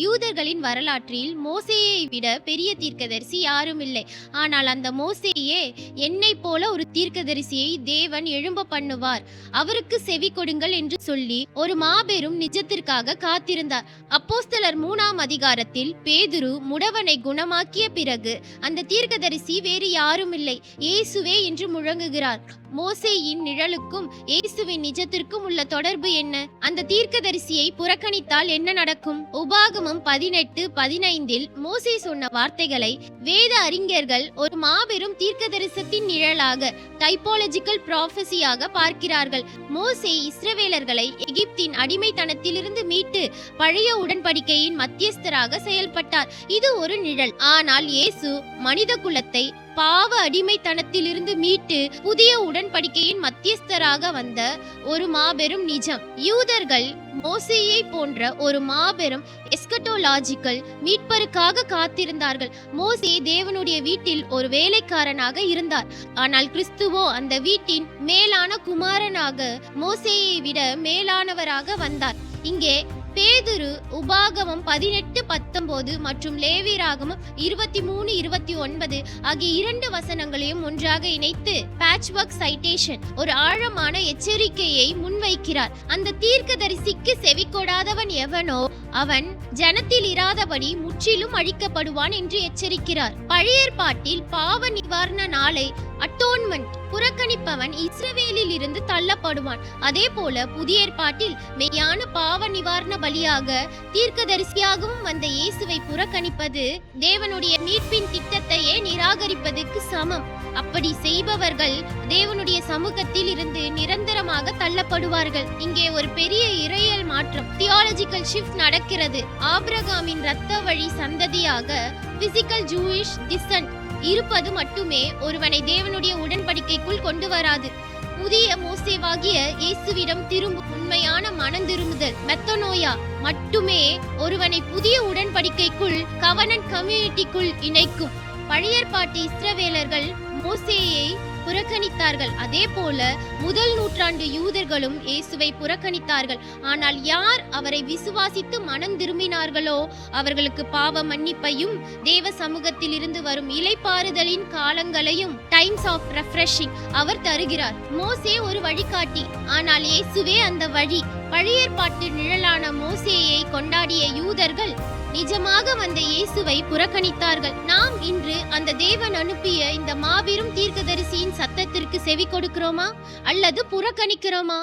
யூதர்களின் வரலாற்றில் மோசேயை விட பெரிய தீர்க்கதரிசி யாரும் இல்லை. ஆனால் அந்த மோசேயே என்னைப் போல ஒரு தீர்க்கதரிசியை தேவன் எழும்ப பண்ணுவார், அவருக்கு செவி கொடுங்கள் என்று சொல்லி ஒரு மாபெரும் நிஜத்திற்காக காத்திருந்தார். அப்போஸ்தலர் 3ஆம் அதிகாரத்தில் பேதுரு முடவனை குணமாக்கிய பிறகு அந்த தீர்க்கதரிசி வேறு யாரும் இல்லை, இயேசுவே என்று முழங்குகிறார். மோசேயின் நிழலுக்கும் இயேசுவின் நிஜத்திற்கும் உள்ள தொடர்பு என்ன? அந்த தீர்க்கதரிசியை புறக்கணித்தால் என்ன நடக்கும்? உபாகமம் 18:15 மோசே சொன்ன வார்த்தைகளை வேத அறிஞர்கள் ஒரு மாபெரும் தீர்க்கதரிசத்தின் நிழலாக, டைபாலஜிக்கல் ப்ராஃபஸியாக பார்க்கிறார்கள். மோசே இஸ்ரவேலர்களை எகிப்தின் அடிமைத்தனத்திலிருந்து மீட்டு பழைய உடன்படிக்கையின் மத்தியஸ்தராக செயல்பட்டார். இது ஒரு நிழல். ஆனால் இயேசு மனித குலத்தை பாவ அடிமைத்தனத்திலிருந்து மீட்டு புதிய உடன்படிக்கையின் மத்தியஸ்தராக வந்த ஒரு மாபெரும் நிஜம். யூதர்கள் மோசேயை போன்ற ஒரு மாபெரும் எஸ்கட்டோலாஜிக்கல் மீட்பருக்காக காத்திருந்தார்கள். மோசே தேவனுடைய வீட்டில் ஒரு வேலைக்காரனாக இருந்தார். ஆனால் கிறிஸ்துவோ அந்த வீட்டின் மேலான குமாரனாக, மோசேயை விட மேலானவராக வந்தார். இங்கே பேதுரு உபாகமம் 18:19 மற்றும் லேவியராகமம் 23:29 ஆகிய 2 வசனங்களையும் ஒன்றாக இணைத்து பேட்ச்வொர்க் சைட்டேஷன் ஒரு ஆழமான எச்சரிக்கையை முன்வைக்கிறார். அந்த தீர்க்கதரிசிக்கு செவி கொடாதவன் எவனோ அவன் ஜனத்தில் இராதபடி முற்றிலும் அழிக்கப்படுவான் என்று எச்சரிக்கிறார். பழைய ஏற்பாட்டில் பாவ நிவாரண நாளை அட்டோன்மெண்ட் புறக்கணிப்பவன் இஸ்ரவேலில் இருந்து தள்ளப்படுவான். அதே போல புதிய ஏற்பாட்டில் மெய்யான பாவ நிவாரண பலியாக தீர்க்கதரிசியாகவும் வந்த இயேசுவை புறக்கணிப்பது தேவனுடைய மீட்பின் திட்டத்தையே நிராகரிப்பதற்கு சமம். அப்படி செய்பவர்கள் தேவனுடைய சமூகத்தில் இருந்து நிரந்தரமாக தள்ளப்படுவார்கள். இங்கே ஒரு பெரிய இறையியல் மாற்றம், தியாலஜிக்கல் ஷிஃப்ட் நடக்கிறது. ஆபிரகாமின் இரத்த வழி சந்ததியாக பிசிக்கல் ஜூயிஷ் டிசன்ட் இருப்பது மட்டுமே ஒருவனை தேவனுடைய உடன்படிக்கைக்குள் கொண்டு வராது. புதிய மோசேவாகிய இயேசுவிடம் திரும்பும் உண்மையான மனந்திரும்புதல் மெத்தனோயா மட்டுமே ஒருவனை புதிய உடன்படிக்கைக்குள், கவனன்ட் கம்யூனிட்டிக்குள் இணைக்கும். பழைய ஏற்பாட்டு இஸ்ரவேலர்கள் மோசேயை புறக்கணித்தார்கள். அதே போல முதல் நூற்றாண்டு யூதர்களும் இயேசுவை புறக்கணித்தார்கள். ஆனால் யார் அவரை விசுவாசித்து மனம் திரும்பினார்களோ அவர்களுக்கு பாவ மன்னிப்பையும் தேவ சமூகத்தில் இருந்து வரும் இளைப்பாறுதலின் காலங்களையும், டைம்ஸ் ஆஃப் ரெஃப்ரெஷிங், அவர் தருகிறார். மோசே ஒரு வழிகாட்டி, ஆனால் இயேசுவே அந்த வழி. பழைய ஏற்பாட்டு நிழலான மோசேயை கொண்டாடிய யூதர்கள் நிஜமாக வந்த இயேசுவை புறக்கணித்தார்கள். நாம் இன்று அந்த தேவன் அனுப்பிய இந்த மாபெரும் தீர்க்கதரிசியின் சத்தத்திற்கு செவி கொடுக்கிறோமா அல்லது புறக்கணிக்கிறோமா?